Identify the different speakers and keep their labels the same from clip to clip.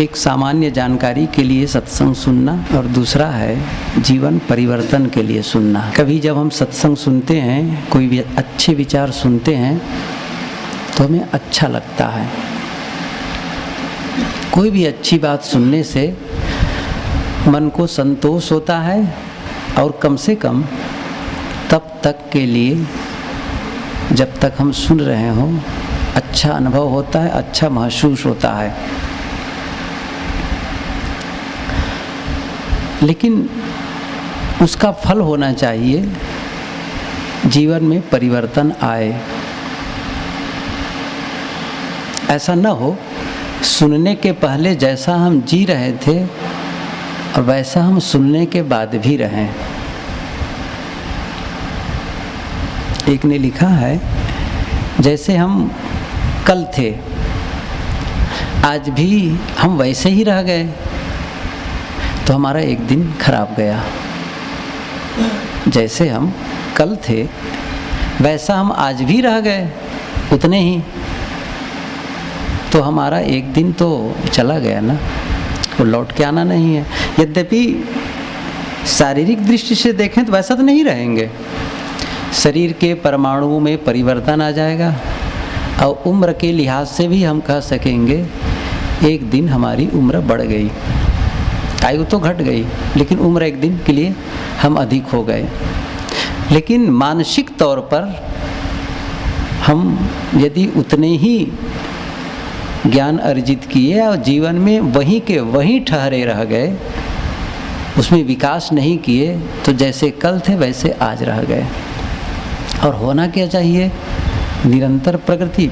Speaker 1: एक सामान्य जानकारी के लिए सत्संग सुनना और दूसरा है जीवन परिवर्तन के लिए सुनना। कभी जब हम सत्संग सुनते हैं, कोई भी अच्छे विचार सुनते हैं तो हमें अच्छा लगता है। कोई भी अच्छी बात सुनने से मन को संतोष होता है और कम से कम तब तक के लिए जब तक हम सुन रहे हों अच्छा अनुभव होता है, अच्छा महसूस होता है। लेकिन उसका फल होना चाहिए, जीवन में परिवर्तन आए। ऐसा न हो सुनने के पहले जैसा हम जी रहे थे और वैसा हम सुनने के बाद भी रहें। एक ने लिखा है, जैसे हम कल थे आज भी हम वैसे ही रह गए तो हमारा एक दिन खराब गया। जैसे हम कल थे वैसा हम आज भी रह गए उतने ही, तो हमारा एक दिन तो चला गया ना, वो लौट के आना नहीं है। यद्यपि शारीरिक दृष्टि से देखें तो वैसा तो नहीं रहेंगे, शरीर के परमाणुओं में परिवर्तन आ जाएगा और उम्र के लिहाज से भी हम कह सकेंगे एक दिन हमारी उम्र बढ़ गई। आयु तो घट गई लेकिन उम्र एक दिन के लिए हम अधिक हो गए। लेकिन मानसिक तौर पर हम यदि उतने ही ज्ञान अर्जित किए और जीवन में वहीं के वहीं ठहरे रह गए, उसमें विकास नहीं किए, तो जैसे कल थे वैसे आज रह गए। और होना क्या चाहिए? निरंतर प्रगति।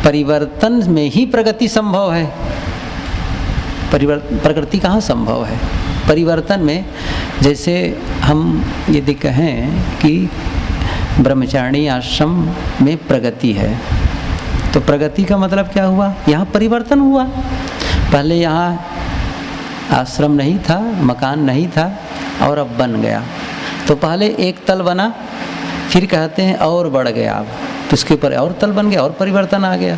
Speaker 1: परिवर्तन में ही प्रगति संभव है। प्रगति कहाँ संभव है? परिवर्तन में। जैसे हम यदि कहें कि ब्रह्मचारिणी आश्रम में प्रगति है, तो प्रगति का मतलब क्या हुआ? यहाँ परिवर्तन हुआ। पहले यहाँ आश्रम नहीं था, मकान नहीं था और अब बन गया। तो पहले एक तल बना, फिर कहते हैं और बढ़ गया, अब तो उसके ऊपर और तल बन गया और परिवर्तन आ गया,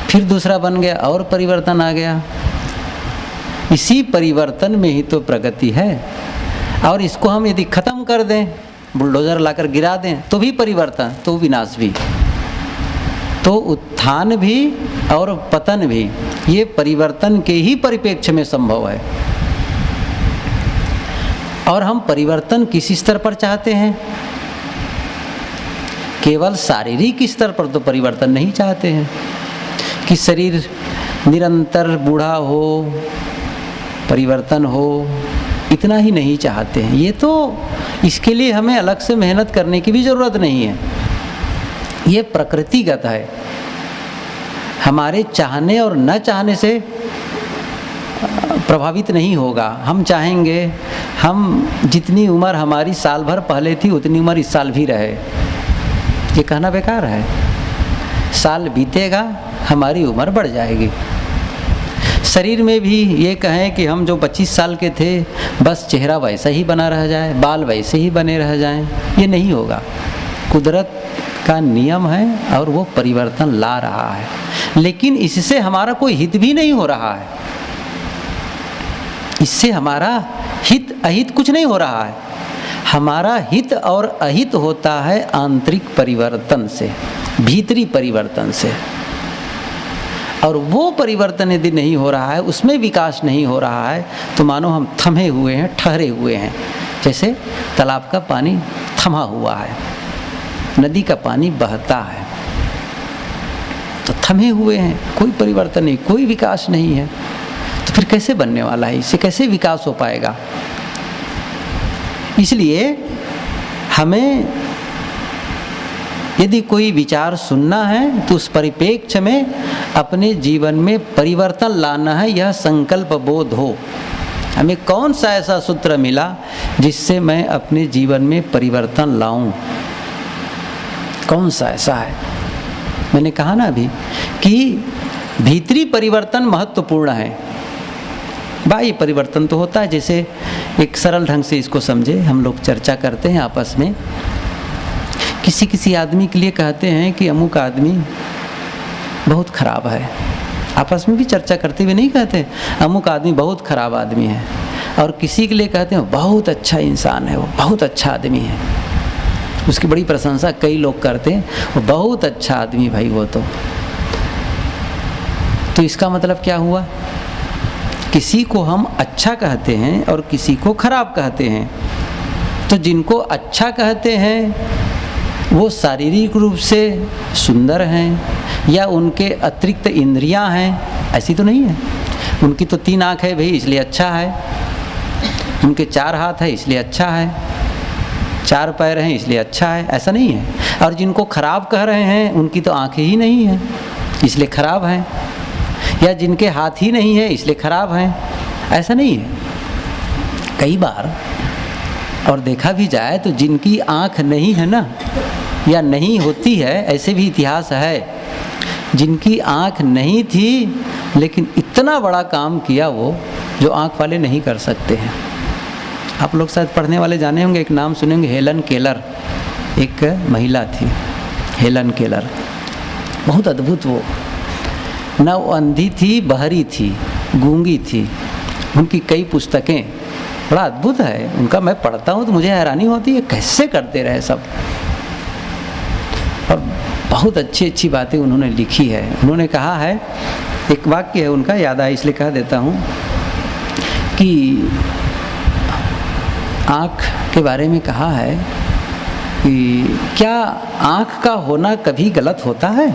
Speaker 1: फिर दूसरा बन गया और परिवर्तन आ गया। इसी परिवर्तन में ही तो प्रगति है। और इसको हम यदि खत्म कर दें, बुलडोजर लाकर गिरा दें, तो भी परिवर्तन, तो विनाश भी। तो उत्थान भी और पतन भी ये परिवर्तन के ही परिप्रेक्ष्य में संभव है। और हम परिवर्तन किस स्तर पर चाहते हैं? केवल शारीरिक स्तर पर तो परिवर्तन नहीं चाहते हैं कि शरीर निरंतर बूढ़ा हो, परिवर्तन हो, इतना ही नहीं चाहते हैं। ये तो इसके लिए हमें अलग से मेहनत करने की भी ज़रूरत नहीं है, ये प्रकृतिगत है। हमारे चाहने और न चाहने से प्रभावित नहीं होगा। हम चाहेंगे हम जितनी उम्र हमारी साल भर पहले थी उतनी उम्र इस साल भी रहे, ये कहना बेकार है। साल बीतेगा हमारी उम्र बढ़ जाएगी। शरीर में भी ये कहें कि हम जो 25 साल के थे बस चेहरा वैसा ही बना रह जाए, बाल वैसे ही बने रह जाएं, ये नहीं होगा। कुदरत का नियम है और वो परिवर्तन ला रहा है। लेकिन इससे हमारा कोई हित भी नहीं हो रहा है। इससे हमारा हित अहित कुछ नहीं हो रहा है। हमारा हित और अहित होता है आंतरिक परिवर्तन से, भीतरी परिवर्तन से। और वो परिवर्तन यदि नहीं हो रहा है, उसमें विकास नहीं हो रहा है, तो मानो हम थमे हुए हैं, ठहरे हुए हैं। जैसे तालाब का पानी थमा हुआ है, नदी का पानी बहता है, तो थमे हुए हैं, कोई परिवर्तन नहीं, कोई विकास नहीं है। तो फिर कैसे बनने वाला है? इससे कैसे विकास हो पाएगा? इसलिए हमें यदि कोई विचार सुनना है तो उस परिप्रेक्ष्य में अपने जीवन में परिवर्तन लाना है, यह संकल्प बोध हो। हमें कौन सा ऐसा सूत्र मिला जिससे मैं अपने जीवन में परिवर्तन लाऊं? कौन सा ऐसा है? मैंने कहा ना अभी कि भीतरी परिवर्तन महत्वपूर्ण है, बाह्य परिवर्तन तो होता है। जैसे एक सरल ढंग से इसको समझे, हम लोग चर्चा करते हैं आपस में, किसी किसी आदमी के लिए कहते हैं कि अमुक आदमी बहुत खराब है, आपस में भी चर्चा करते हुए नहीं कहते अमुक आदमी बहुत खराब आदमी है, और किसी के लिए कहते हैं बहुत अच्छा इंसान है, वो बहुत अच्छा आदमी है, उसकी बड़ी प्रशंसा कई लोग करते हैं, वो बहुत अच्छा आदमी भाई वो तो इसका मतलब क्या हुआ? किसी को हम अच्छा कहते हैं और किसी को खराब कहते हैं। तो जिनको अच्छा कहते हैं वो शारीरिक रूप से सुंदर हैं या उनके अतिरिक्त इंद्रियां हैं, ऐसी तो नहीं है। उनकी तो 3 आँख है भाई इसलिए अच्छा है, उनके 4 हाथ है इसलिए अच्छा है, 4 पैर हैं इसलिए अच्छा है, ऐसा नहीं है। और जिनको खराब कह रहे हैं उनकी तो आँखें ही नहीं है इसलिए खराब हैं, या जिनके हाथ ही नहीं है इसलिए खराब हैं, ऐसा नहीं है। कई बार और देखा भी जाए तो जिनकी आँख नहीं है ना, या नहीं होती है, ऐसे भी इतिहास है, जिनकी आँख नहीं थी लेकिन इतना बड़ा काम किया वो जो आँख वाले नहीं कर सकते हैं। आप लोग शायद पढ़ने वाले जाने होंगे, एक नाम सुनेंगे, हेलन केलर, एक महिला थी हेलन केलर, बहुत अद्भुत। वो न वो अंधी थी, बहरी थी, गूंगी थी, उनकी कई पुस्तकें, बड़ा अद्भुत है उनका। मैं पढ़ता हूँ तो मुझे हैरानी होती है कैसे करते रहे सब, और बहुत अच्छी अच्छी बातें उन्होंने लिखी है। उन्होंने कहा है, एक वाक्य है उनका, याद आया इसलिए कह देता हूँ, कि आँख के बारे में कहा है कि क्या आँख का होना कभी गलत होता है?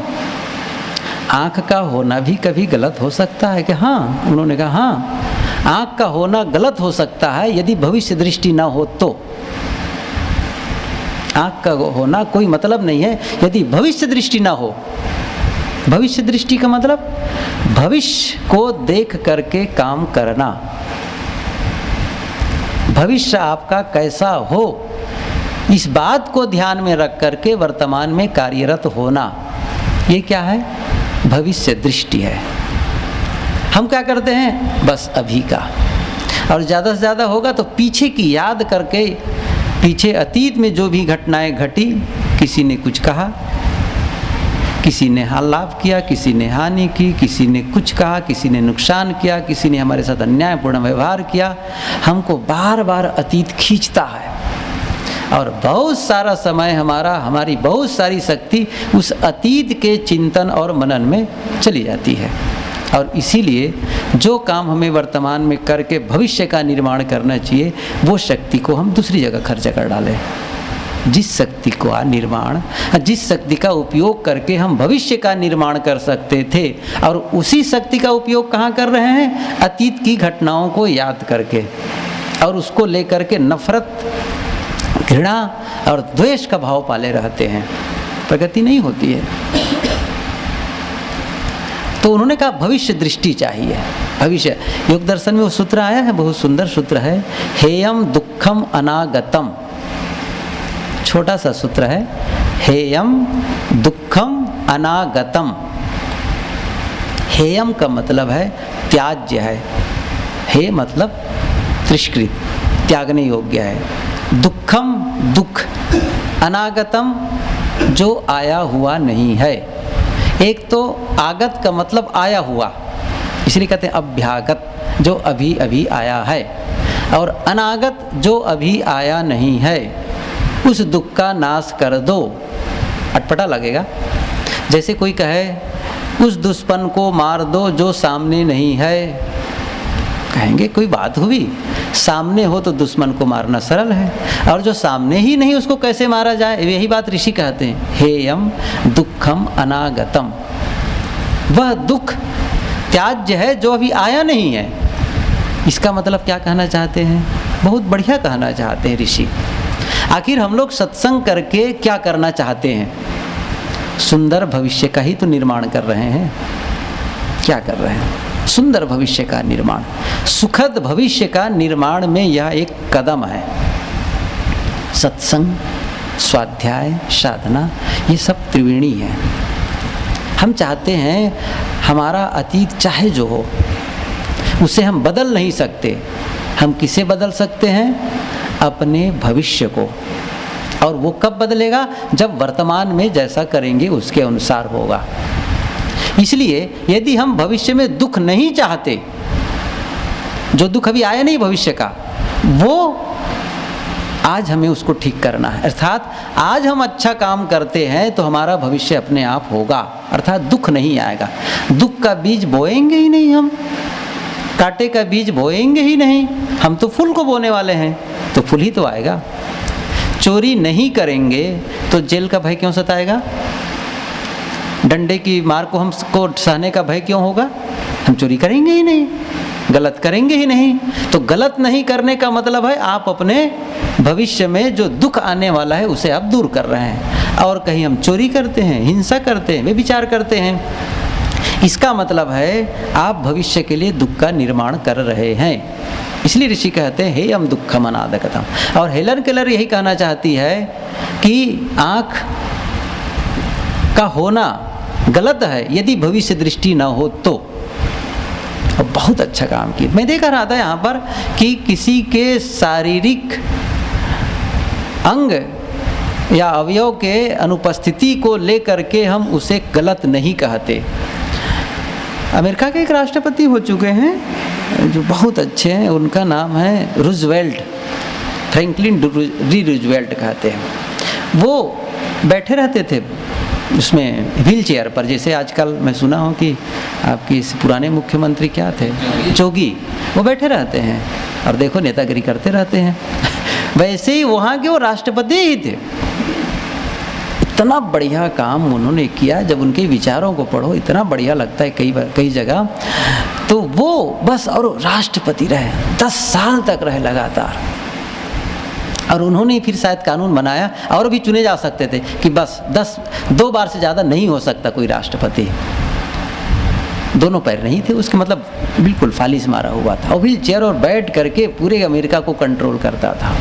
Speaker 1: आँख का होना भी कभी गलत हो सकता है कि हाँ? उन्होंने कहा हाँ, आँख का होना गलत हो सकता है यदि भविष्य दृष्टि ना हो तो। आँख का होना कोई मतलब नहीं है यदि भविष्य दृष्टि ना हो। भविष्य दृष्टि का मतलब भविष्य को देख करके काम करना, भविष्य आपका कैसा हो इस बात को ध्यान में रख करके वर्तमान में कार्यरत होना, ये क्या है? भविष्य दृष्टि है। हम क्या करते हैं? बस अभी का, और ज़्यादा से ज़्यादा होगा तो पीछे की याद करके, पीछे अतीत में जो भी घटनाएं घटी, किसी ने कुछ कहा, किसी ने लाभ किया, किसी ने हानि की, किसी ने कुछ कहा, किसी ने नुकसान किया, किसी ने हमारे साथ अन्यायपूर्ण व्यवहार किया, हमको बार बार अतीत खींचता है, और बहुत सारा समय हमारी बहुत सारी शक्ति उस अतीत के चिंतन और मनन में चली जाती है। और इसीलिए जो काम हमें वर्तमान में करके भविष्य का निर्माण करना चाहिए, वो शक्ति को हम दूसरी जगह खर्च कर डालें। जिस शक्ति का निर्माण, जिस शक्ति का उपयोग करके हम भविष्य का निर्माण कर सकते थे, और उसी शक्ति का उपयोग कहाँ कर रहे हैं? अतीत की घटनाओं को याद करके, और उसको लेकर के नफरत, घृणा और द्वेष का भाव पाले रहते हैं, प्रगति नहीं होती है। तो उन्होंने कहा भविष्य दृष्टि चाहिए। भविष्य, योग दर्शन में वो सूत्र आया है, बहुत सुंदर सूत्र है, हेयम दुखम अनागतम। छोटा सा सूत्र है, हेयम दुखम अनागतम। हेयम का मतलब है त्याज्य है, हे मतलब तिरस्कृत, त्यागने योग्य है। दुखम दुख, अनागतम जो आया हुआ नहीं है। एक तो आगत का मतलब आया हुआ, इसलिए कहते हैं अभ्यागत, जो अभी अभी आया है, और अनागत जो अभी आया नहीं है, उस दुख का नाश कर दो। अटपटा लगेगा, जैसे कोई कहे उस दुश्मन को मार दो जो सामने नहीं है। कहेंगे कोई बात हुई, सामने हो तो दुश्मन को मारना सरल है, और जो सामने ही नहीं उसको कैसे मारा जाए? यही बात ऋषि कहते हैं, हेयम दुखम अनागतम। वह दुख त्याज्य है जो अभी आया नहीं है। इसका मतलब क्या कहना चाहते हैं? बहुत बढ़िया कहना चाहते हैं ऋषि। आखिर हम लोग सत्संग करके क्या करना चाहते हैं? सुंदर भविष्य का ही तो निर्माण कर रहे हैं। क्या कर रहे हैं? सुंदर भविष्य का निर्माण, सुखद भविष्य का निर्माण में यह एक कदम है। सत्संग, स्वाध्याय, साधना, ये सब त्रिवेणी है। हम चाहते हैं हमारा अतीत चाहे जो हो, उसे हम बदल नहीं सकते। हम किसे बदल सकते हैं? अपने भविष्य को। और वो कब बदलेगा? जब वर्तमान में जैसा करेंगे उसके अनुसार होगा। इसलिए यदि हम भविष्य में दुख नहीं चाहते, जो दुख अभी आया नहीं भविष्य का, वो आज हमें उसको ठीक करना है। अर्थात आज हम अच्छा काम करते हैं तो हमारा भविष्य अपने आप होगा, अर्थात दुख नहीं आएगा। दुख का बीज बोएंगे ही नहीं, हम कांटे का बीज बोएंगे ही नहीं, हम तो फूल को बोने वाले हैं, तो फूल ही तो आएगा। चोरी नहीं करेंगे तो जेल का भय क्यों सताएगा? डंडे की मार को हमको सहने का भय क्यों होगा? हम चोरी करेंगे ही नहीं, गलत करेंगे ही नहीं। तो गलत नहीं करने का मतलब है आप अपने भविष्य में जो दुख आने वाला है उसे आप दूर कर रहे हैं। और कहीं हम चोरी करते हैं, हिंसा करते हैं, व्यभिचार करते हैं, इसका मतलब है आप भविष्य के लिए दुख का निर्माण कर रहे हैं। इसलिए ऋषि कहते हैं हे हम दुखम अनादकतम। और हेलन केलर यही कहना चाहती है कि आँख का होना गलत है यदि भविष्य दृष्टि न हो तो। और बहुत अच्छा काम किया। मैं देख रहा था यहाँ पर कि किसी के शारीरिक अंग या अवयव के अनुपस्थिति को लेकर के हम उसे गलत नहीं कहते। अमेरिका के एक राष्ट्रपति हो चुके हैं जो बहुत अच्छे हैं, उनका नाम है रूजवेल्ट, फ्रैंकलिन डी रूजवेल्ट कहते हैं। वो बैठे रहते थे उसमें व्हील चेयर पर, जैसे आजकल मैं सुना हूँ कि आपके इस पुराने मुख्यमंत्री क्या थे, जोगी, वो बैठे रहते हैं और देखो नेतागिरी करते रहते हैं। वैसे ही वहाँ के वो राष्ट्रपति ही थे। इतना बढ़िया काम उन्होंने किया, जब उनके विचारों को पढ़ो इतना बढ़िया लगता है कई जगह। तो वो बस और राष्ट्रपति रहे, 10 साल तक रहे लगातार। और उन्होंने फिर शायद कानून बनाया, और भी चुने जा सकते थे कि बस 2 बार से ज़्यादा नहीं हो सकता कोई राष्ट्रपति। दोनों पैर नहीं थे उसके, मतलब बिल्कुल फालिस मारा हुआ था, और व्हील चेयर और बैठ करके पूरे अमेरिका को कंट्रोल करता था।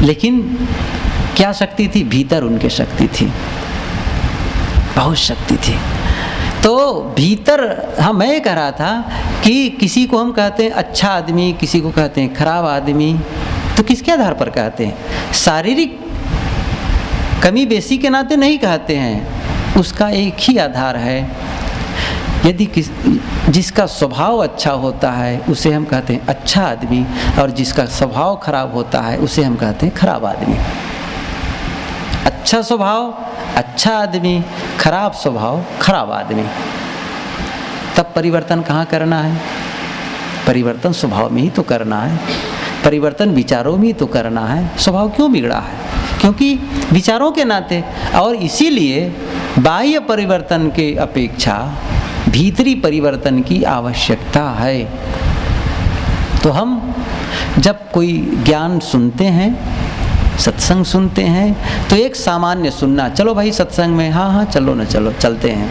Speaker 1: लेकिन क्या शक्ति थी? भीतर उनके शक्ति थी, बहुत शक्ति थी। तो भीतर मैं कह रहा था कि किसी को हम कहते हैं अच्छा आदमी, किसी को कहते हैं खराब आदमी, तो किसके आधार पर कहते हैं? शारीरिक कमी बेसी के नाते नहीं कहते हैं, उसका एक ही आधार है। यदि जिसका स्वभाव अच्छा होता है उसे हम कहते हैं अच्छा आदमी, और जिसका स्वभाव खराब होता है उसे हम कहते हैं खराब आदमी। अच्छा स्वभाव अच्छा आदमी, खराब स्वभाव खराब आदमी। तब परिवर्तन कहाँ करना है? परिवर्तन स्वभाव में ही तो करना है, परिवर्तन विचारों में ही तो करना है। स्वभाव क्यों बिगड़ा है? क्योंकि विचारों के नाते। और इसीलिए बाह्य परिवर्तन के अपेक्षा भीतरी परिवर्तन की आवश्यकता है। तो हम जब कोई ज्ञान सुनते हैं, सत्संग सुनते हैं, तो एक सामान्य सुनना, चलो भाई सत्संग में, हाँ हाँ चलो ना, चलो चलते हैं,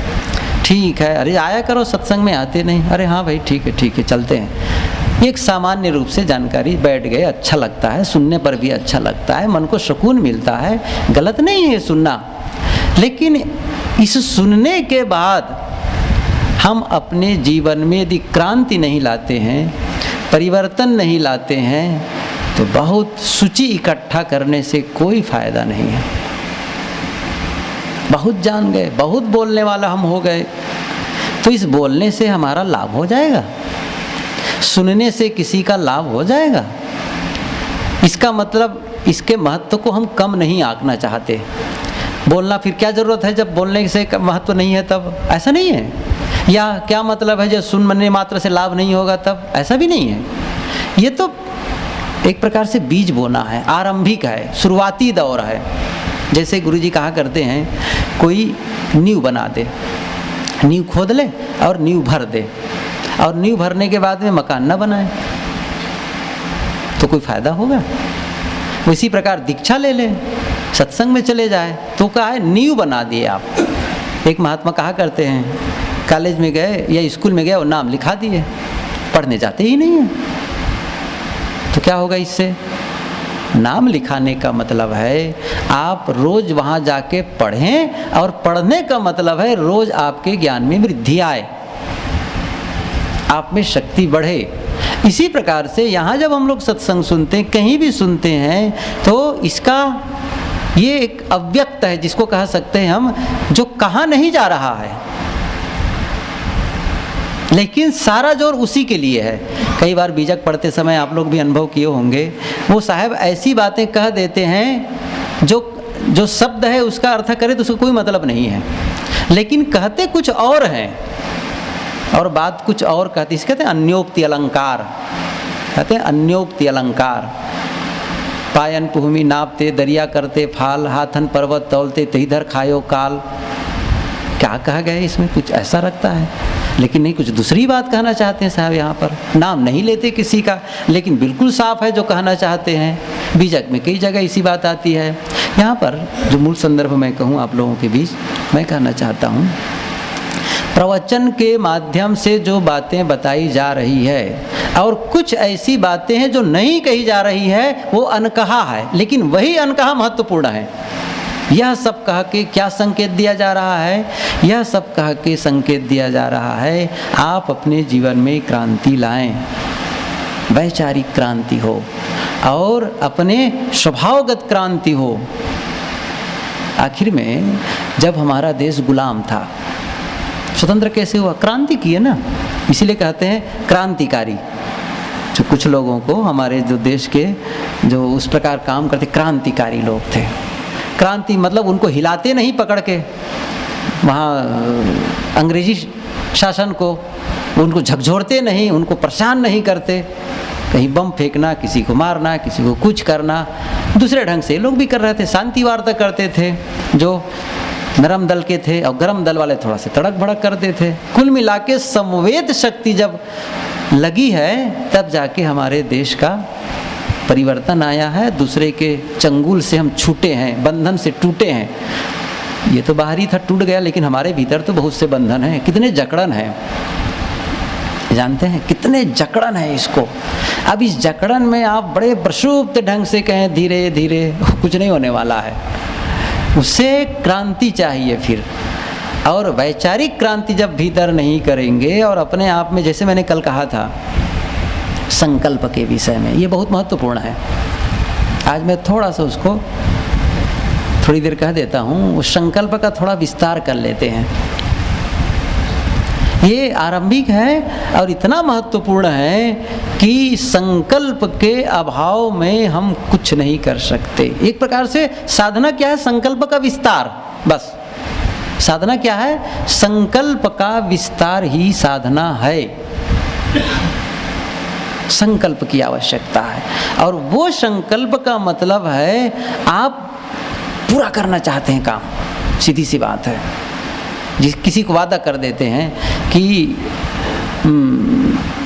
Speaker 1: ठीक है, अरे आया करो सत्संग में, आते नहीं, अरे हाँ भाई ठीक है चलते हैं। एक सामान्य रूप से जानकारी बैठ गए, अच्छा लगता है, सुनने पर भी अच्छा लगता है, मन को सुकून मिलता है, गलत नहीं है सुनना। लेकिन इस सुनने के बाद हम अपने जीवन में यदि क्रांति नहीं लाते हैं, परिवर्तन नहीं लाते हैं, तो बहुत सूची इकट्ठा करने से कोई फायदा नहीं है। बहुत जान गए, बहुत बोलने वाला हम हो गए, तो इस बोलने से हमारा लाभ हो जाएगा? सुनने से किसी का लाभ हो जाएगा? इसका मतलब इसके महत्व को हम कम नहीं आंकना चाहते। बोलना फिर क्या ज़रूरत है जब बोलने से महत्व नहीं है तब? ऐसा नहीं है। या क्या मतलब है जब सुनने मात्र से लाभ नहीं होगा तब? ऐसा भी नहीं है। ये तो एक प्रकार से बीज बोना है, आरंभिक है, शुरुआती दौर है। जैसे गुरुजी कहा करते हैं, कोई नींव बना दे, नींव खोद ले और नींव भर दे, और नींव भरने के बाद में मकान न बनाए तो कोई फायदा होगा? इसी प्रकार दीक्षा ले ले, सत्संग में चले जाए, तो कहा है नींव बना दिए आप। एक महात्मा कहा करते हैं, कॉलेज में गए या स्कूल में गए और नाम लिखा दिए, पढ़ने जाते ही नहीं है, तो क्या होगा इससे? नाम लिखाने का मतलब है आप रोज वहाँ जाके पढ़ें, और पढ़ने का मतलब है रोज आपके ज्ञान में वृद्धि आए, आप में शक्ति बढ़े। इसी प्रकार से यहाँ जब हम लोग सत्संग सुनते हैं, कहीं भी सुनते हैं, तो इसका ये एक अव्यक्त है, जिसको कह सकते हैं हम, जो कहाँ नहीं जा रहा है, लेकिन सारा जोर उसी के लिए है। कई बार बीजक पढ़ते समय आप लोग भी अनुभव किए होंगे, वो साहब ऐसी बातें कह देते हैं जो शब्द है उसका अर्थ करे तो उसका कोई मतलब नहीं है, लेकिन कहते कुछ और हैं और बात कुछ और कहती। इसे कहते हैं अन्योक्ति अलंकार, कहते हैं अन्योक्ति अलंकार। पायन भूमि नापते दरिया करते फाल, हाथन पर्वत तौलते तहीधर खायो काल। क्या कहा गया है इसमें? कुछ ऐसा रखता है, लेकिन नहीं, कुछ दूसरी बात कहना चाहते हैं साहब। यहाँ पर नाम नहीं लेते किसी का, लेकिन बिल्कुल साफ है जो कहना चाहते हैं। बीजक में कई जगह इसी बात आती है। यहाँ पर जो मूल संदर्भ मैं कहूँ आप लोगों के बीच, मैं कहना चाहता हूँ, प्रवचन के माध्यम से जो बातें बताई जा रही है और कुछ ऐसी बातें हैं जो नहीं कही जा रही है, वो अनकहा है, लेकिन वही अनकहा महत्वपूर्ण है। यह सब कह के क्या संकेत दिया जा रहा है? यह सब कह के संकेत दिया जा रहा है आप अपने जीवन में क्रांति लाएं, वैचारिक क्रांति हो और अपने स्वभावगत क्रांति हो। आखिर में जब हमारा देश गुलाम था, स्वतंत्र कैसे हुआ? क्रांति की है ना, इसीलिए कहते हैं क्रांतिकारी। जो कुछ लोगों को हमारे जो देश के जो उस प्रकार काम करते क्रांतिकारी लोग थे। क्रांति मतलब उनको हिलाते नहीं पकड़ के वहाँ अंग्रेजी शासन को, उनको झकझोरते नहीं, उनको परेशान नहीं करते। कहीं बम फेंकना, किसी को मारना, किसी को कुछ करना, दूसरे ढंग से लोग भी कर रहे थे। शांति वार्ता करते थे, जो नरम दल के थे, और गरम दल वाले थोड़ा से तड़क भड़क करते थे। कुल मिला के समवेत शक्ति जब लगी है, तब जाके हमारे देश का परिवर्तन आया है। दूसरे के चंगुल से हम छूटे हैं, बंधन से टूटे हैं। ये तो बाहरी था, टूट गया, लेकिन हमारे भीतर तो बहुत से बंधन हैं। कितने जकड़न हैं, जानते हैं कितने जकड़न है इसको। अब इस जकड़न में आप बड़े प्रक्षुब्ध ढंग से कहें धीरे धीरे, कुछ नहीं होने वाला है। उसे क्रांति चाहिए फिर, और वैचारिक क्रांति जब भीतर नहीं करेंगे और अपने आप में, जैसे मैंने कल कहा था संकल्प के विषय में, ये बहुत महत्वपूर्ण है। आज मैं थोड़ा सा उसको थोड़ी देर कह देता हूँ, उस संकल्प का थोड़ा विस्तार कर लेते हैं। ये आरंभिक है और इतना महत्वपूर्ण है कि संकल्प के अभाव में हम कुछ नहीं कर सकते। एक प्रकार से साधना क्या है? संकल्प का विस्तार। बस साधना क्या है? संकल्प का विस्तार ही साधना है। संकल्प की आवश्यकता है, और वो संकल्प का मतलब है आप पूरा करना चाहते हैं काम। सीधी सी बात है। जिस किसी को वादा कर देते हैं कि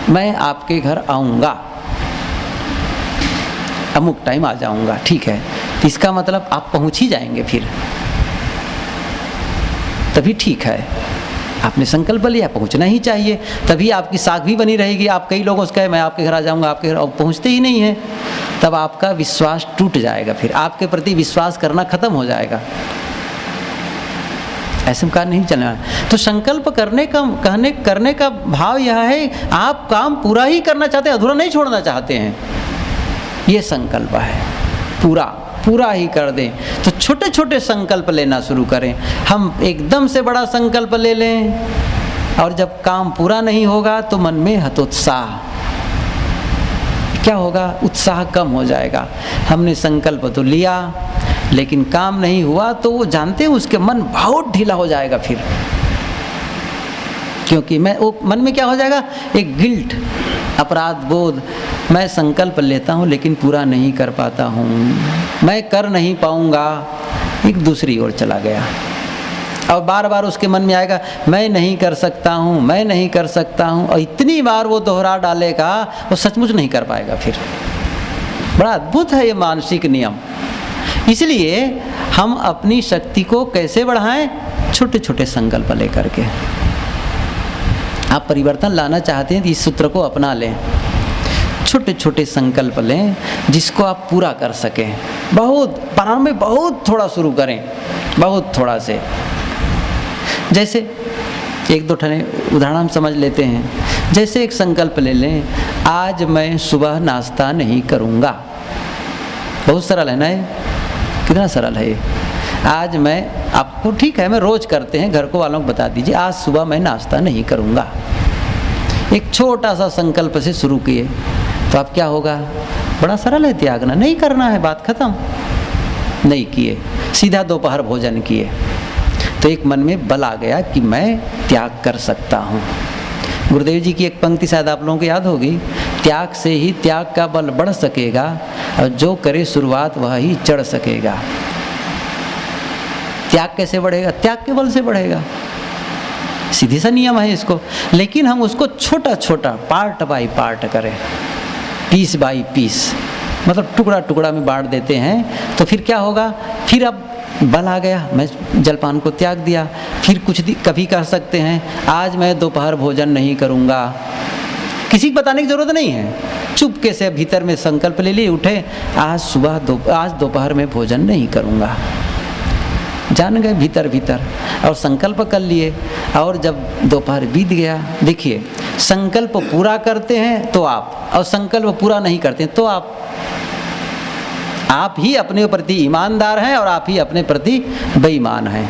Speaker 1: मैं आपके घर आऊँगा, अमुक टाइम आ जाऊँगा, ठीक है, तो इसका मतलब आप पहुँच ही जाएंगे, फिर तभी ठीक है। आपने संकल्प लिया, पहुँचना ही चाहिए, तभी आपकी साख भी बनी रहेगी। आप कई लोगों से कहे मैं आपके घर आ जाऊँगा, आपके घर पहुँचते ही नहीं हैं, तब आपका विश्वास टूट जाएगा, फिर आपके प्रति विश्वास करना खत्म हो जाएगा। ऐसे काम नहीं चलना है। तो संकल्प करने का भाव यह है, आप काम पूरा ही करना चाहते हैं, अधूरा नहीं छोड़ना चाहते हैं। ये संकल्प है, पूरा ही कर दें। तो छोटे छोटे संकल्प लेना शुरू करें। हम एकदम से बड़ा संकल्प ले लें और जब काम पूरा नहीं होगा तो मन में हतोत्साह, क्या होगा? उत्साह कम हो जाएगा। हमने संकल्प तो लिया लेकिन काम नहीं हुआ, तो वो जानते हैं उसके मन बहुत ढीला हो जाएगा फिर, क्योंकि वो मन में क्या हो जाएगा? एक गिल्ट, अपराध बोध। मैं संकल्प लेता हूँ लेकिन पूरा नहीं कर पाता हूँ, मैं कर नहीं पाऊँगा, एक दूसरी ओर चला गया। और बार बार उसके मन में आएगा मैं नहीं कर सकता हूँ, मैं नहीं कर सकता हूँ, और इतनी बार वो दोहरा डालेगा, वो सचमुच नहीं कर पाएगा फिर। बड़ा अद्भुत है ये मानसिक नियम। इसलिए हम अपनी शक्ति को कैसे बढ़ाएं? छोटे छोटे संकल्प लेकर के। आप परिवर्तन लाना चाहते हैं तो इस सूत्र को अपना लें। छोटे छोटे संकल्प लें जिसको आप पूरा कर सकें। बहुत प्रारंभ में बहुत थोड़ा शुरू करें, बहुत थोड़ा से। जैसे एक दो ठने उदाहरण हम समझ लेते हैं। जैसे एक संकल्प ले लें, आज मैं सुबह नाश्ता नहीं करूँगा। बहुत सरल है ना ये? कितना सरल है ये? आज मैं, आपको ठीक है मैं रोज़ करते हैं, घर को वालों को बता दीजिए आज सुबह मैं नाश्ता नहीं करूँगा। एक छोटा सा संकल्प से शुरू किए तो अब क्या होगा? बड़ा सरल है त्यागना, नहीं करना है, बात खत्म। नहीं किए, सीधा दोपहर भोजन किए तो एक मन में बल आ गया कि मैं त्याग कर सकता हूँ। गुरुदेव जी की एक पंक्ति शायद आप लोगों को याद होगी, त्याग से ही त्याग का बल बढ़ सकेगा और जो करे शुरुआत वह ही चढ़ सकेगा। त्याग कैसे बढ़ेगा? त्याग के बल से बढ़ेगा, सीधी सा नियम है इसको। लेकिन हम उसको छोटा छोटा पार्ट बाय पार्ट करें, पीस बाय पीस, मतलब टुकड़ा टुकड़ा में बांट देते हैं तो फिर क्या होगा? फिर अब बल आ गया, मैं जलपान को त्याग दिया। फिर कुछ कभी कह सकते हैं आज मैं दोपहर भोजन नहीं करूँगा, किसी को बताने की ज़रूरत नहीं है, चुपके से भीतर में संकल्प ले लिए, उठे आज दोपहर में भोजन नहीं करूँगा, जान गए भीतर भीतर और संकल्प कर लिए। और जब दोपहर बीत गया, देखिए संकल्प पूरा करते हैं तो आप, और संकल्प पूरा नहीं करते हैं तो आप ही अपने प्रति ईमानदार हैं और आप ही अपने प्रति बेईमान हैं।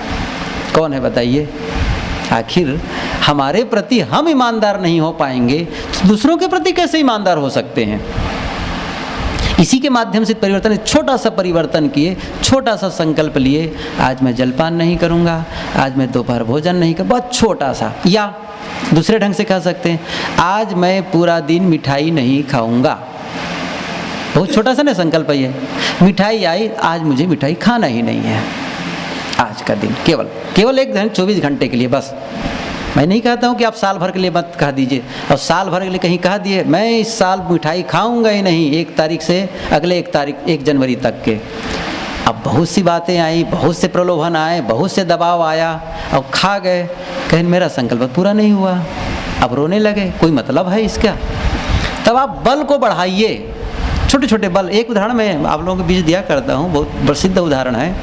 Speaker 1: कौन है बताइए? आखिर हमारे प्रति हम ईमानदार नहीं हो पाएंगे तो दूसरों के प्रति कैसे ईमानदार हो सकते हैं? इसी के माध्यम से परिवर्तन, छोटा सा परिवर्तन किए, छोटा सा संकल्प लिए, आज मैं जलपान नहीं करूँगा, आज मैं दोपहर भोजन नहीं करूँगा, बहुत छोटा सा। या दूसरे ढंग से कह सकते हैं आज मैं पूरा दिन मिठाई नहीं खाऊँगा, बहुत छोटा सा ना संकल्प है ये। मिठाई आई, आज मुझे मिठाई खाना ही नहीं है, आज का दिन केवल एक दिन 24 घंटे के लिए बस। मैं नहीं कहता हूँ कि आप साल भर के लिए मत कह दीजिए, और साल भर के लिए कहीं कह दिए मैं इस साल मिठाई खाऊंगा ही नहीं 1 तारीख से अगले 1 जनवरी तक के। अब बहुत सी बातें आई, बहुत से प्रलोभन आए, बहुत से दबाव आया और खा गए, कहीं मेरा संकल्प पूरा नहीं हुआ, अब रोने लगे, कोई मतलब है इसका? तब आप बल को बढ़ाइए, छोटे छोटे बल। एक उदाहरण मैं आप लोगों के बीच दिया करता हूँ, बहुत प्रसिद्ध उदाहरण है।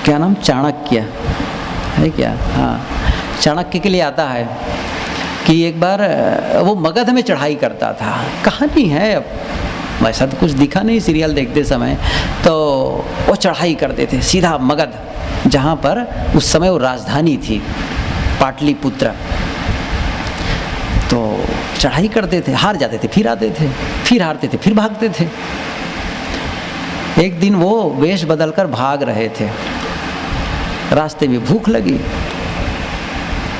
Speaker 1: क्या नाम? चाणक्य है क्या? हाँ, चाणक्य के लिए आता है कि एक बार वो मगध में चढ़ाई करता था। कहानी है, अब वैसा तो कुछ दिखा नहीं सीरियल देखते समय, तो वो चढ़ाई करते थे सीधा मगध, जहाँ पर उस समय वो राजधानी थी पाटलिपुत्र। तो चढ़ाई करते थे, हार जाते थे, फिर आते थे, फिर हारते थे, फिर भागते थे। एक दिन वो वेश बदलकर भाग रहे थे, रास्ते में भूख लगी,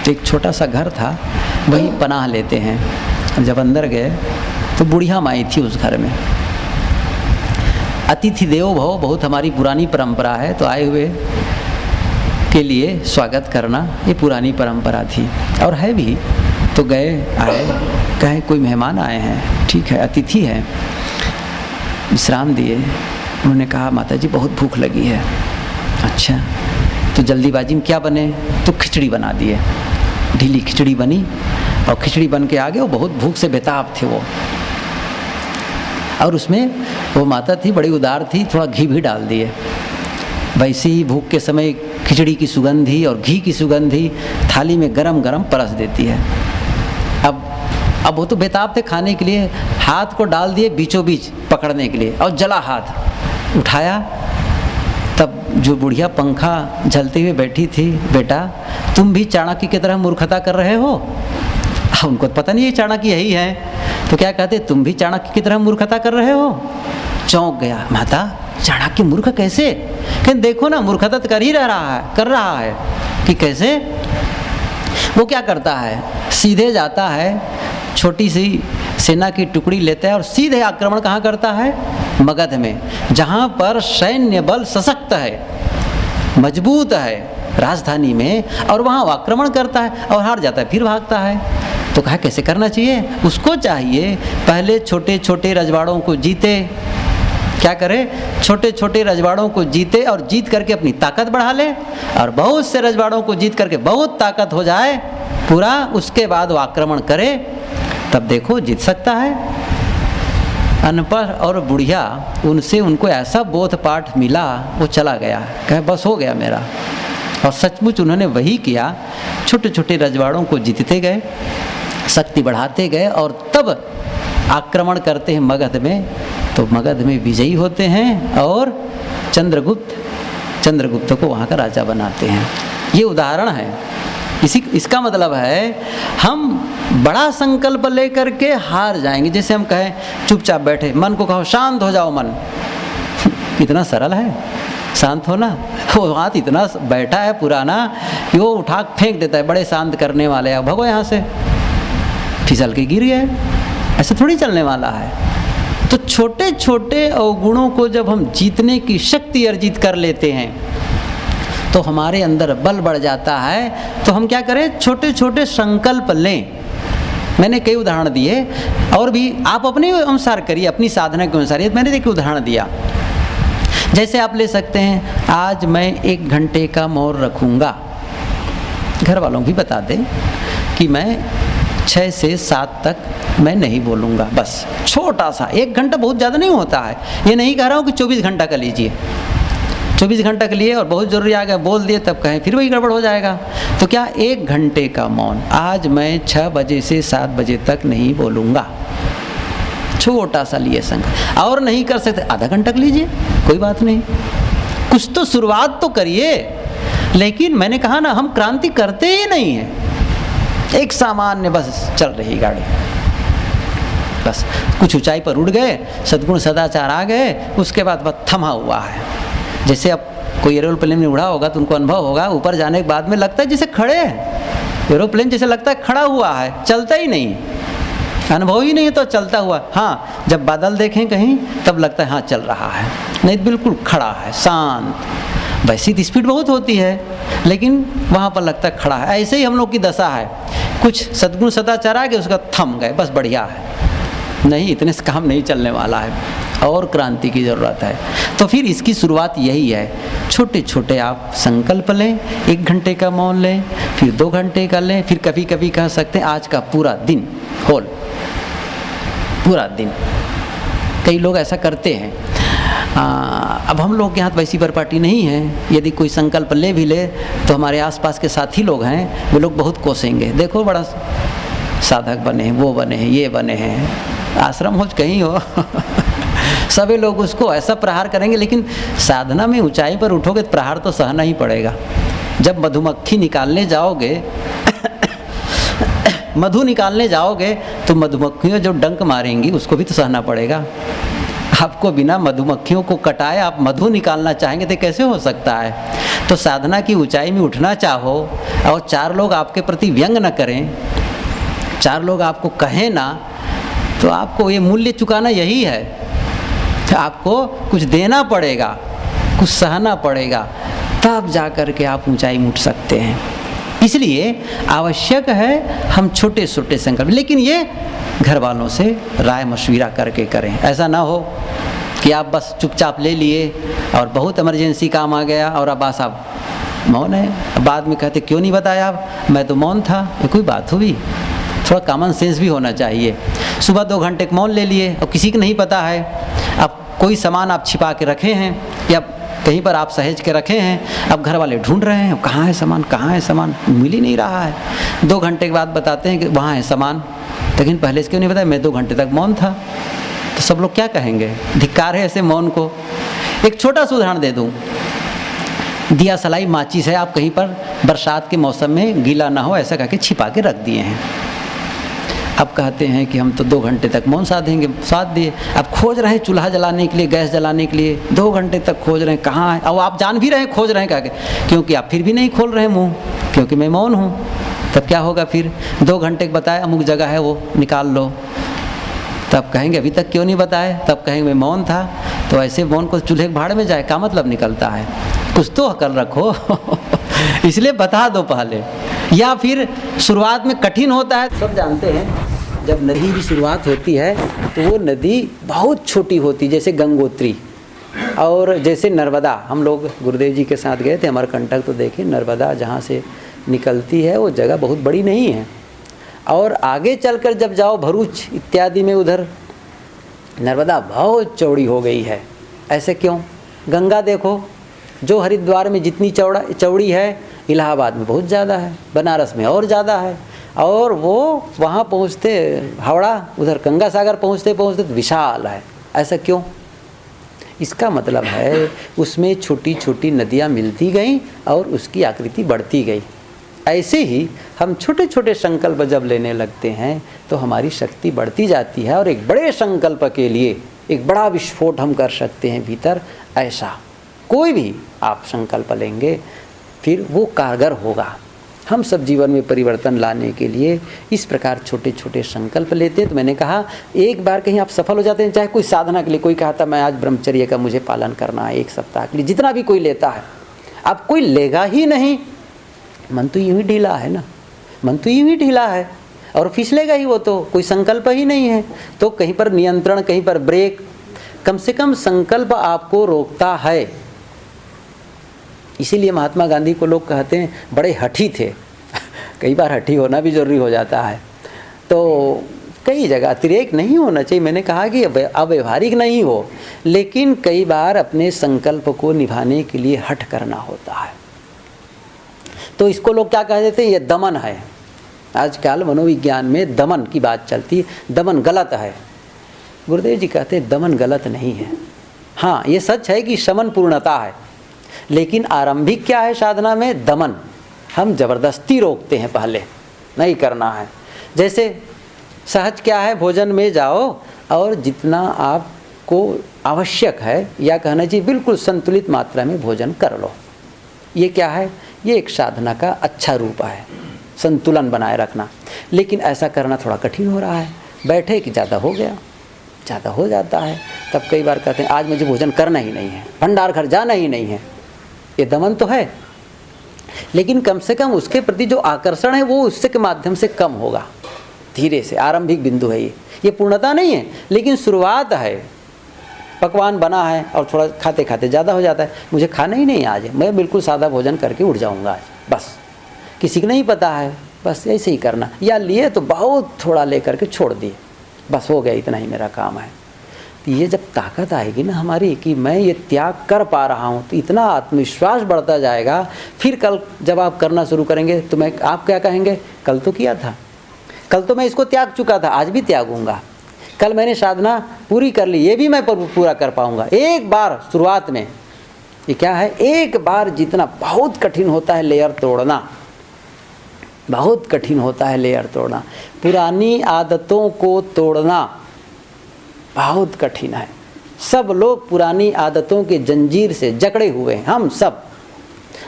Speaker 1: एक छोटा सा घर था, वहीं पनाह लेते हैं। जब अंदर गए तो बुढ़िया माई थी उस घर में। अतिथि देवो भव बहुत हमारी पुरानी परंपरा है, तो आए हुए के लिए स्वागत करना ये पुरानी परंपरा थी और है भी। तो गए, आए, कहे कोई मेहमान आए हैं, ठीक है, अतिथि हैं, विश्राम दिए। उन्होंने कहा माता जी बहुत भूख लगी है। अच्छा, तो जल्दीबाजी में क्या बने? तो खिचड़ी बना दिए, ढीली खिचड़ी बनी, और खिचड़ी बन के आ गए। वो बहुत भूख से बेताब थे वो, और उसमें वो माता थी बड़ी उदार थी, थोड़ा घी भी डाल दिए। वैसे ही भूख के समय खिचड़ी की सुगंधी और घी की सुगंधी थाली में गरम गरम परस देती है। अब वो तो बेताब थे खाने के लिए, हाथ को डाल दिए बीचों बीच पकड़ने के लिए, और जला हाथ उठाया। तब जो बुढ़िया पंखा झलते हुए बैठी थी, बेटा तुम भी चाणक्य की तरह मूर्खता कर रहे हो? उनको पता नहीं है चाणक्य यही है, तो क्या कहते तुम भी चाणक्य की तरह मूर्खता कर रहे हो? चौंक गया, माता चाणक्य मूर्ख कैसे? कि देखो ना मूर्खता कर ही कर रहा है। कि कैसे? वो क्या करता है, सीधे जाता है, छोटी सी सेना की टुकड़ी लेता है और सीधे आक्रमण कहाँ करता है? मगध में, जहाँ पर सैन्य बल सशक्त है, मजबूत है, राजधानी में, और वहाँ आक्रमण करता है और हार जाता है, फिर भागता है। तो कहा कैसे करना चाहिए? उसको चाहिए पहले छोटे छोटे रजवाड़ों को जीते। क्या करे? छोटे छोटे रजवाड़ों को जीते और जीत करके अपनी ताकत बढ़ा ले, और बहुत से रजवाड़ों को जीत करके बहुत ताकत हो जाए पूरा, उसके बाद वो आक्रमण करे, तब देखो जीत सकता है। अनपढ़ और बुढ़िया, उनको ऐसा बोध पाठ मिला, वो चला गया, कहे बस हो गया मेरा। और सचमुच उन्होंने वही किया, छोटे छोटे रजवाड़ों को जीतते गए, शक्ति बढ़ाते गए, और तब आक्रमण करते हैं मगध में, तो मगध में विजयी होते हैं और चंद्रगुप्त को वहाँ का राजा बनाते हैं। ये उदाहरण है, इसका मतलब है हम बड़ा संकल्प लेकर के हार जाएंगे। जैसे हम कहें चुपचाप बैठे, मन को कहो शांत हो जाओ मन, इतना सरल है शांत होना। वो हाथ इतना बैठा है पुराना कि वो उठा फेंक देता है, बड़े शांत करने वाले हैं, भगो यहाँ से, फिसल के गिर गए। ऐसे थोड़ी चलने वाला है। तो छोटे छोटे अवगुणों को जब हम जीतने की शक्ति अर्जित कर लेते हैं तो हमारे अंदर बल बढ़ जाता है। तो हम क्या करें, छोटे छोटे संकल्प लें। मैंने कई उदाहरण दिए और भी आप अपने अनुसार करिए, अपनी साधना के अनुसार। मैंने देखिए उदाहरण दिया, जैसे आप ले सकते हैं आज मैं 1 घंटे का मौन रखूँगा। घर वालों को भी बता दें कि मैं 6 से 7 तक मैं नहीं बोलूँगा, बस छोटा सा 1 घंटा, बहुत ज़्यादा नहीं होता है। ये नहीं कह रहा हूँ कि 24 घंटा का लीजिए, 24 घंटा के लिए और बहुत ज़रूरी आ गया बोल दिए तब कहें फिर वही गड़बड़ हो जाएगा। तो क्या 1 घंटे का मौन, आज मैं 6 बजे से 7 बजे तक नहीं बोलूँगा, छोटा सा लिए संग। और नहीं कर सकते आधा घंटा लीजिए, कोई बात नहीं, कुछ तो शुरुआत तो करिए। लेकिन मैंने कहा ना, हम क्रांति करते ही नहीं हैं, एक सामान्य बस चल रही गाड़ी, बस कुछ ऊंचाई पर उड़ गए, सद्गुण सदाचार आ गए, उसके बाद बस थमा हुआ है। जैसे अब कोई एरोप्लेन में उड़ा होगा तो उनको अनुभव होगा, ऊपर जाने के बाद में लगता है जैसे खड़े हैं, एरोप्लेन जैसे लगता है खड़ा हुआ है, चलता ही नहीं, अनुभव ही नहीं है तो चलता हुआ। हाँ, जब बादल देखें कहीं तब लगता है हाँ चल रहा है, नहीं बिल्कुल खड़ा है, शांत। वैसी तो स्पीड बहुत होती है लेकिन वहाँ पर लगता है खड़ा है। ऐसे ही हम लोग की दशा है, कुछ सद्गुण सदाचार आ गए, उसका थम गए, बस बढ़िया है, नहीं इतने से काम नहीं चलने वाला है, और क्रांति की ज़रूरत है। तो फिर इसकी शुरुआत यही है, छोटे छोटे आप संकल्प लें, 1 घंटे का मौन लें, फिर 2 घंटे का लें, फिर कभी कभी कह सकते हैं आज का पूरा दिन होल, पूरा दिन। कई लोग ऐसा करते हैं। अब हम लोग के यहाँ वैसी परिपाटी नहीं है, यदि कोई संकल्प ले भी ले तो हमारे आसपास के साथी लोग हैं, वो लोग बहुत कोसेंगे, देखो बड़ा साधक बने हैं, वो बने हैं, ये बने हैं, आश्रम हो कहीं हो सभी लोग उसको ऐसा प्रहार करेंगे। लेकिन साधना में ऊंचाई पर उठोगे तो प्रहार तो सहना ही पड़ेगा। जब मधुमक्खी निकालने जाओगे मधु निकालने जाओगे तो मधुमक्खियों जो डंक मारेंगी उसको भी तो सहना पड़ेगा। आपको बिना मधुमक्खियों को कटाए आप मधु निकालना चाहेंगे तो कैसे हो सकता है। तो साधना की ऊंचाई में उठना चाहो और 4 लोग आपके प्रति व्यंग न करें, 4 लोग आपको कहें ना, तो आपको ये मूल्य चुकाना यही है। आपको कुछ देना पड़ेगा, कुछ सहना पड़ेगा, तब जा कर के आप ऊंचाई में उठ सकते हैं। इसलिए आवश्यक है हम छोटे छोटे संकल्प, लेकिन ये घर वालों से राय मशविरा करके करें। ऐसा ना हो कि आप बस चुपचाप ले लिए और बहुत इमरजेंसी काम आ गया और अब बस आप मौन है, बाद में कहते क्यों नहीं बताया आप, मैं तो मौन था। ये कोई बात हुई? थोड़ा कॉमन सेंस भी होना चाहिए। सुबह 2 घंटे का मौन ले लिए और किसी को नहीं पता है, अब कोई सामान आप छिपा के रखे हैं या कहीं पर आप सहेज के रखे हैं, अब घर वाले ढूंढ रहे हैं कहाँ है सामान, कहाँ है सामान, मिल ही नहीं रहा है। 2 घंटे के बाद बताते हैं कि वहाँ है सामान, लेकिन पहले से क्यों नहीं बताया, मैं 2 घंटे तक मौन था। तो सब लोग क्या कहेंगे, धिक्कार है ऐसे मौन को। एक छोटा सा उदाहरण दे दूँ, दिया सलाई माचिस है, आप कहीं पर बरसात के मौसम में गीला ना हो ऐसा करके छिपा के रख दिए हैं। अब कहते हैं कि हम तो 2 घंटे तक मौन साधेंगे, साध दिए। अब खोज रहे हैं चूल्हा जलाने के लिए, गैस जलाने के लिए, 2 घंटे तक खोज रहे हैं कहाँ है। अब आप जान भी रहे हैं खोज रहे हैं क्या, क्योंकि आप फिर भी नहीं खोल रहे हैं मुँह, क्योंकि मैं मौन हूँ। तब क्या होगा फिर, 2 घंटे बताए अमुक जगह है वो निकाल लो, तब कहेंगे अभी तक क्यों नहीं बताए, तब कहेंगे मैं मौन था। तो ऐसे मौन को चूल्हे के भाड़ में जाए का मतलब निकलता है, कुछ तो अकल रखो इसलिए बता दो पहले। या फिर शुरुआत में कठिन होता है, सब जानते हैं जब नदी की शुरुआत होती है तो वो नदी बहुत छोटी होती, जैसे गंगोत्री और जैसे नर्मदा। हम लोग गुरुदेव जी के साथ गए थे अमरकंटक, तो देखिए नर्मदा जहाँ से निकलती है वो जगह बहुत बड़ी नहीं है। और आगे चलकर जब जाओ भरूच इत्यादि में, उधर नर्मदा बहुत चौड़ी हो गई है। ऐसे क्यों? गंगा देखो, जो हरिद्वार में जितनी चौड़ी है इलाहाबाद में बहुत ज़्यादा है, बनारस में और ज़्यादा है, और वो वहाँ पहुँचते हावड़ा उधर गंगा सागर पहुँचते पहुँचते तो विशाल है। ऐसा क्यों? इसका मतलब है उसमें छोटी छोटी नदियाँ मिलती गईं और उसकी आकृति बढ़ती गई। ऐसे ही हम छोटे छोटे संकल्प जब लेने लगते हैं तो हमारी शक्ति बढ़ती जाती है और एक बड़े संकल्प के लिए एक बड़ा विस्फोट हम कर सकते हैं भीतर। ऐसा कोई भी आप संकल्प लेंगे फिर वो कारगर होगा। हम सब जीवन में परिवर्तन लाने के लिए इस प्रकार छोटे छोटे संकल्प लेते हैं। तो मैंने कहा एक बार कहीं आप सफल हो जाते हैं, चाहे कोई साधना के लिए, कोई कहा था मैं आज ब्रह्मचर्य का मुझे पालन करना है 1 सप्ताह के लिए, जितना भी कोई लेता है, अब कोई लेगा ही नहीं, मन तो यूं ही ढीला है ना, मन तो यूं ही ढीला है और फिसलेगा ही, वो तो कोई संकल्प ही नहीं है। तो कहीं पर नियंत्रण, कहीं पर ब्रेक, कम से कम संकल्प आपको रोकता है। इसीलिए महात्मा गांधी को लोग कहते हैं बड़े हठी थे। कई बार हठी होना भी जरूरी हो जाता है। तो कई जगह अतिरेक नहीं होना चाहिए, मैंने कहा कि अव्यवहारिक नहीं हो, लेकिन कई बार अपने संकल्प को निभाने के लिए हठ करना होता है। तो इसको लोग क्या कह देते हैं, ये दमन है। आजकल मनोविज्ञान में दमन की बात चलती है, दमन गलत है। गुरुदेव जी कहते हैं दमन गलत नहीं है। हाँ, ये सच है कि शमन पूर्णता है, लेकिन आरंभिक क्या है साधना में, दमन। हम जबरदस्ती रोकते हैं, पहले नहीं करना है। जैसे सहज क्या है, भोजन में जाओ और जितना आपको आवश्यक है, या कहना चाहिए बिल्कुल संतुलित मात्रा में भोजन कर लो। ये क्या है, ये एक साधना का अच्छा रूप है, संतुलन बनाए रखना। लेकिन ऐसा करना थोड़ा कठिन हो रहा है। बैठे कि ज़्यादा हो गया, ज़्यादा हो जाता है, तब कई बार कहते हैं आज मुझे भोजन करना ही नहीं है, भंडार घर जाना ही नहीं है। ये दमन तो है, लेकिन कम से कम उसके प्रति जो आकर्षण है वो उससे के माध्यम से कम होगा, धीरे से। आरंभिक बिंदु है ये पूर्णता नहीं है, लेकिन शुरुआत है। पकवान बना है और थोड़ा खाते खाते ज़्यादा हो जाता है, मुझे खाना ही नहीं आज, मैं बिल्कुल सादा भोजन करके उठ जाऊँगा आज, बस। किसी को नहीं पता है, बस ऐसे ही करना। या लिए तो बहुत थोड़ा ले करके छोड़ दिए, बस हो गया, इतना ही मेरा काम है। तो ये जब ताकत आएगी ना हमारी कि मैं ये त्याग कर पा रहा हूँ, तो इतना आत्मविश्वास बढ़ता जाएगा। फिर कल जब आप करना शुरू करेंगे तो आप क्या कहेंगे, कल तो किया था, कल तो मैं इसको त्याग चुका था, आज भी त्यागूंगा। कल मैंने साधना पूरी कर ली, ये भी मैं पूरा कर पाऊंगा। एक बार शुरुआत में ये क्या है, एक बार जितना बहुत कठिन होता है लेयर तोड़ना, बहुत कठिन होता है लेयर तोड़ना। पुरानी आदतों को तोड़ना बहुत कठिन है। सब लोग पुरानी आदतों के जंजीर से जकड़े हुए हैं, हम सब।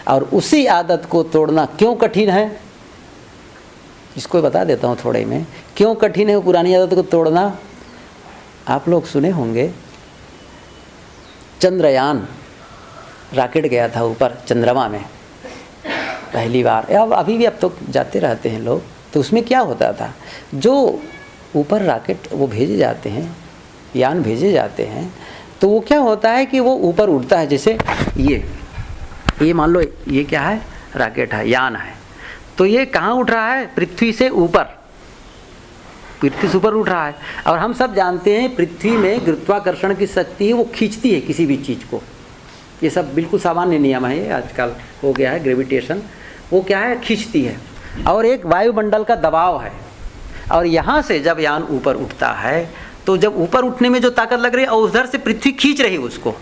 Speaker 1: और उसी आदत को तोड़ना क्यों कठिन है, इसको बता देता हूँ थोड़े में। क्यों कठिन है पुरानी आदत को तोड़ना, आप लोग सुने होंगे चंद्रयान रॉकेट गया था ऊपर चंद्रमा में पहली बार। अभी भी अब तो जाते रहते हैं लोग। तो उसमें क्या होता था, जो ऊपर रॉकेट वो भेजे जाते हैं, यान भेजे जाते हैं, तो वो क्या होता है कि वो ऊपर उड़ता है। जैसे ये मान लो ये क्या है, रॉकेट है, यान है। तो ये कहाँ उठ रहा है, पृथ्वी से ऊपर, पृथ्वी से ऊपर उठ रहा है। और हम सब जानते हैं पृथ्वी में गुरुत्वाकर्षण की शक्ति है, वो खींचती है किसी भी चीज़ को। ये सब बिल्कुल सामान्य नियम है, ये आजकल हो गया है ग्रेविटेशन। वो क्या है, खींचती है। और एक वायुमंडल का दबाव है। और यहाँ से जब यान ऊपर उठता है, तो जब ऊपर उठने में जो ताकत लग रही है, और उधर से पृथ्वी खींच रही है उसको।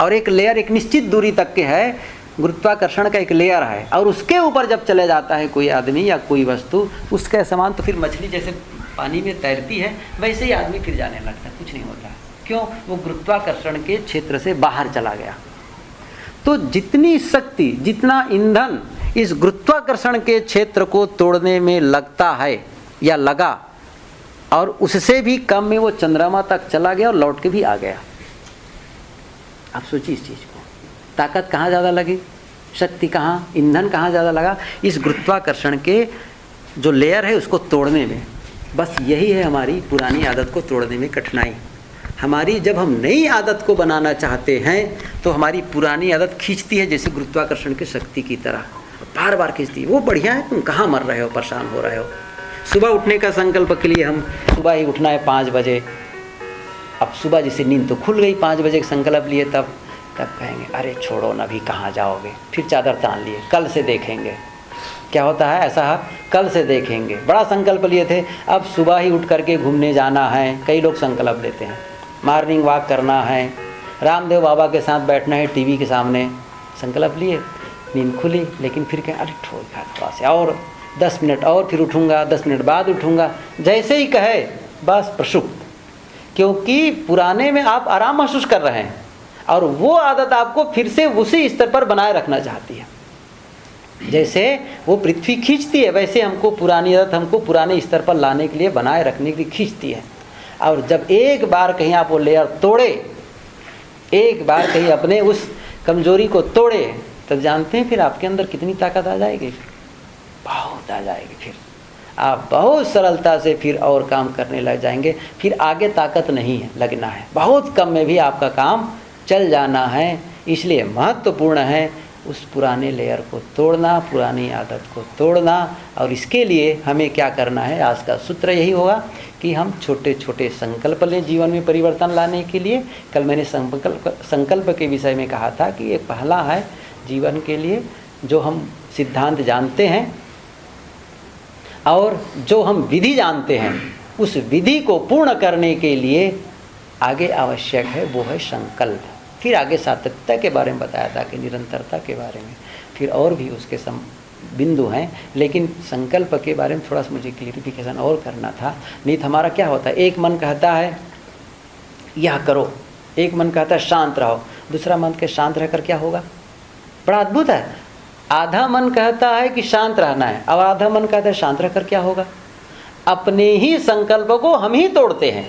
Speaker 1: और एक लेयर एक निश्चित दूरी तक के है, गुरुत्वाकर्षण का एक लेयर है। और उसके ऊपर जब चले जाता है कोई आदमी या कोई वस्तु, उसके समान, तो फिर मछली जैसे पानी में तैरती है, वैसे ही आदमी फिर जाने लगता है, कुछ नहीं होता है। क्यों, वो गुरुत्वाकर्षण के क्षेत्र से बाहर चला गया। तो जितनी शक्ति, जितना ईंधन इस गुरुत्वाकर्षण के क्षेत्र को तोड़ने में लगता है या लगा, और उससे भी कम में वो चंद्रमा तक चला गया और लौट के भी आ गया। आप सोचिए इस चीज़ को, ताकत कहाँ ज़्यादा लगी, शक्ति कहाँ, ईंधन कहाँ ज़्यादा लगा, इस गुरुत्वाकर्षण के जो लेयर है उसको तोड़ने में। बस यही है हमारी पुरानी आदत को तोड़ने में कठिनाई हमारी। जब हम नई आदत को बनाना चाहते हैं तो हमारी पुरानी आदत खींचती है, जैसे गुरुत्वाकर्षण की शक्ति की तरह बार बार खींचती है। वो बढ़िया है, तुम कहाँ मर रहे हो, परेशान हो रहे हो। सुबह उठने का संकल्प के लिए हम सुबह ही उठना है 5 बजे। अब सुबह जैसे नींद तो खुल गई, 5 बजे का संकल्प लिए, तब कहेंगे अरे छोड़ो ना, अभी कहाँ जाओगे, फिर चादर तान लिए, कल से देखेंगे। क्या होता है ऐसा, कल से देखेंगे। बड़ा संकल्प लिए थे, अब सुबह ही उठ करके घूमने जाना है। कई लोग संकल्प लेते हैं, मॉर्निंग वॉक करना है, रामदेव बाबा के साथ बैठना है टीवी के सामने, संकल्प लिए। नींद खुली, लेकिन फिर क्या, अरे ठोक खा थोड़ा से और 10 मिनट और फिर उठूँगा, 10 मिनट बाद उठूँगा, जैसे ही कहे बस प्रसुप्त। क्योंकि पुराने में आप आराम महसूस कर रहे हैं और वो आदत आपको फिर से उसी स्तर पर बनाए रखना चाहती है। जैसे वो पृथ्वी खींचती है, वैसे हमको पुरानी आदत हमको पुराने स्तर पर लाने के लिए, बनाए रखने के लिए खींचती है। और जब एक बार कहीं आप वो लेयर तोड़े, एक बार कहीं अपने उस कमजोरी को तोड़े, तब जानते हैं फिर आपके अंदर कितनी ताकत आ जाएगी, बहुत आ जाएगी। फिर आप बहुत सरलता से फिर और काम करने लग जाएंगे। फिर आगे ताकत नहीं है, लगना है, बहुत कम में भी आपका काम चल जाना है। इसलिए महत्वपूर्ण है उस पुराने लेयर को तोड़ना, पुरानी आदत को तोड़ना। और इसके लिए हमें क्या करना है, आज का सूत्र यही होगा कि हम छोटे छोटे संकल्प लें जीवन में परिवर्तन लाने के लिए। कल मैंने संकल्प के विषय में कहा था कि ये पहला है जीवन के लिए, जो हम सिद्धांत जानते हैं और जो हम विधि जानते हैं, उस विधि को पूर्ण करने के लिए आगे आवश्यक है वो है संकल्प। फिर आगे सातत्यता के बारे में बताया था कि निरंतरता के बारे में, फिर और भी उसके बिंदु हैं, लेकिन संकल्प के बारे में थोड़ा सा मुझे क्लियरिफिकेशन और करना था। नहीं तो हमारा क्या होता है, एक मन कहता है यह करो, एक मन कहता है शांत रहो, दूसरा मन के शांत रहकर क्या होगा, बड़ा अद्भुत है। आधा मन कहता है कि शांत रहना है और आधा मन कहता है शांत रहकर क्या होगा। अपने ही संकल्प को हम ही तोड़ते हैं।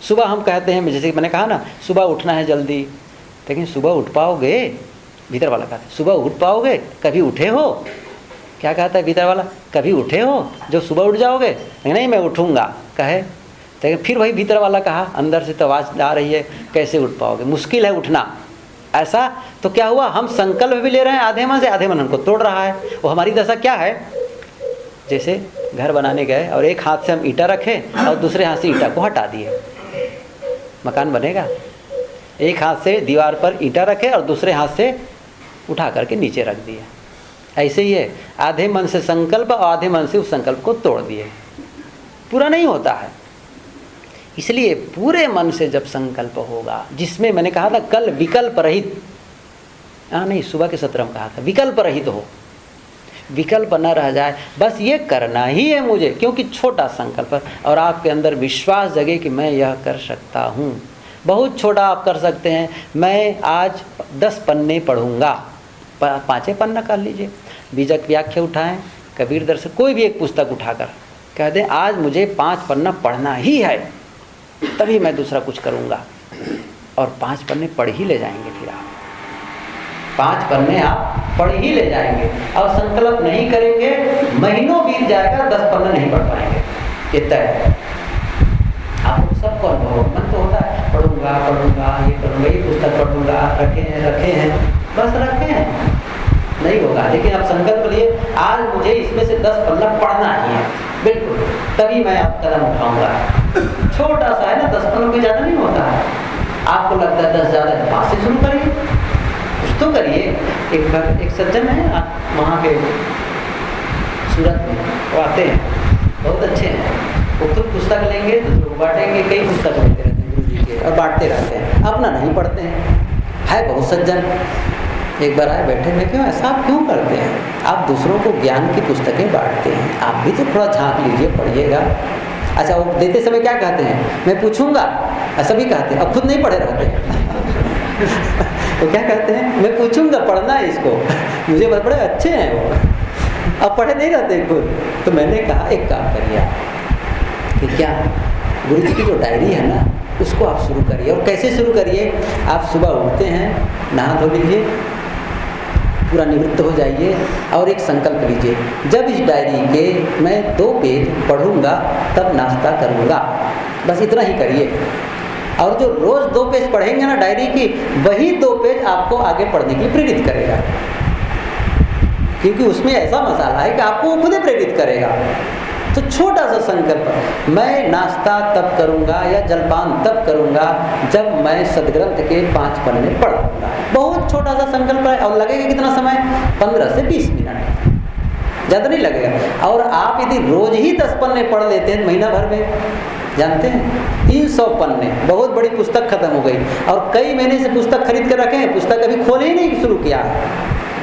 Speaker 1: सुबह हम कहते हैं, जैसे मैंने कहा ना, सुबह उठना है जल्दी, लेकिन सुबह उठ पाओगे, भीतर वाला कहता है सुबह उठ पाओगे, कभी उठे हो, क्या कहता है भीतर वाला, कभी उठे हो जो सुबह उठ जाओगे, नहीं मैं उठूंगा कहे, लेकिन फिर वही भीतर वाला कहा, अंदर से तो आवाज़ आ रही है कैसे उठ पाओगे, मुश्किल है उठना। ऐसा तो क्या हुआ, हम संकल्प भी ले रहे हैं आधे मन से, आधे मन हमको तोड़ रहा है। वो हमारी दशा क्या है, जैसे घर बनाने गए और एक हाथ से हम ईंटा रखें और दूसरे हाथ से ईंटा को हटा दिए, मकान बनेगा। एक हाथ से दीवार पर ईंटा रखे और दूसरे हाथ से उठा करके नीचे रख दिए। ऐसे ही है, आधे मन से संकल्प और आधे मन से उस संकल्प को तोड़ दिए, पूरा नहीं होता है। इसलिए पूरे मन से जब संकल्प होगा, जिसमें मैंने कहा था कल विकल्प रहित, नहीं सुबह के सत्र में कहा था विकल्प रहित हो, विकल्प न रह जाए, बस ये करना ही है मुझे, क्योंकि छोटा संकल्प और आपके अंदर विश्वास जगे कि मैं यह कर सकता हूँ। बहुत छोटा आप कर सकते हैं, मैं आज 10 पन्ने पढ़ूंगा, 5 पन्ना कर लीजिए, बीजक व्याख्या उठाएं, कबीर दर्शन, कोई भी एक पुस्तक उठाकर कह दें आज मुझे 5 पन्ना पढ़ना ही है, तभी मैं दूसरा कुछ करूँगा, और 5 पन्ने पढ़ ही ले जाएंगे। फिर आप 5 पन्ने आप पढ़ ही ले जाएंगे, और संकल्प नहीं करेंगे, महीनों बीत जाएगा, 10 पन्ना नहीं पढ़ पाएंगे, ये तय है। आप सबको अनुभव, मन तो होता है पढ़ूंगा पढ़ूंगा, ये करूँगा, ये पुस्तक पढ़ूंगा, रखे हैं, बस रखे हैं, नहीं होगा। लेकिन आप संकल्प लिए आज मुझे इसमें से 10 पन्ना पढ़ना ही है, बिल्कुल, तभी मैं आप कदम उठाऊंगा। छोटा सा है ना, 10 पन्नों में ज़्यादा नहीं होता है। आपको लगता है 10 ज़्यादा है, 5 से शुरू करिए, कुछ तो करिए। एक सज्जन है वहाँ के सूरत में, वो आते हैं, बहुत अच्छे हैं, वो खुद पुस्तक लेंगे, दूसरों को बांटेंगे, कई पुस्तक लेते रहते हैं गुरु जी के और बांटते रहते हैं, अपना नहीं पढ़ते हैं। है बहुत सज्जन, एक बार आए बैठे, मैं क्यों ऐसा आप क्यों करते हैं, आप दूसरों को ज्ञान की पुस्तकें बांटते हैं, आप भी तो थोड़ा झांक लीजिए, पढ़िएगा। अच्छा, वो देते समय क्या कहते हैं, मैं पूछूंगा, ऐसा भी कहते हैं, अब खुद नहीं पढ़े रहते हैं। तो क्या कहते हैं, मैं पूछूंगा, पढ़ना है इसको, मुझे बड़े अच्छे हैं वो, अब पढ़े नहीं रहते खुद। तो मैंने कहा एक काम करिए आप, कि क्या गुरु जी की जो डायरी है ना, उसको आप शुरू करिए। और कैसे शुरू करिए, आप सुबह उठते हैं, नहा धो लीजिए, पूरा निवृत्त हो जाइए और एक संकल्प लीजिए, जब इस डायरी के मैं 2 पेज पढ़ूंगा तब नाश्ता करूंगा, बस इतना ही करिए। और जो रोज़ 2 पेज पढ़ेंगे ना डायरी की, वही 2 पेज आपको आगे पढ़ने के लिए प्रेरित करेगा, क्योंकि उसमें ऐसा मसाला है कि आपको वो खुद प्रेरित करेगा। तो छोटा सा संकल्प, मैं नाश्ता तब करूंगा या जलपान तब करूंगा जब मैं सदग्रंथ के 5 पन्ने पढ़ूंगा। बहुत छोटा सा संकल्प है, और लगेगा कितना समय, 15 से 20 मिनट। ज़्यादा नहीं लगेगा। और आप यदि रोज ही 10 पन्ने पढ़ लेते हैं महीना भर में, जानते हैं 300 पन्ने, बहुत बड़ी पुस्तक खत्म हो गई। और कई महीने से पुस्तक खरीद कर रखे हैं, पुस्तक अभी खोले ही नहीं शुरू किया,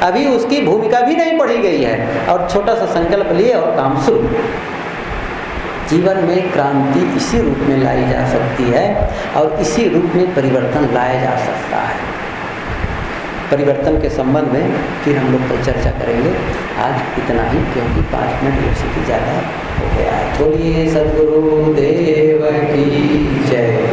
Speaker 1: अभी उसकी भूमिका भी नहीं पढ़ी गई है, और छोटा सा संकल्प लिए और काम शुरू। जीवन में क्रांति इसी रूप में लाई जा सकती है और इसी रूप में परिवर्तन लाया जा सकता है। परिवर्तन के संबंध में फिर हम लोग कल चर्चा करेंगे। आज इतना ही, क्योंकि 5 मिनट उससे भी ज़्यादा हो गया है। बोलिए सद्गुरु देव की जय।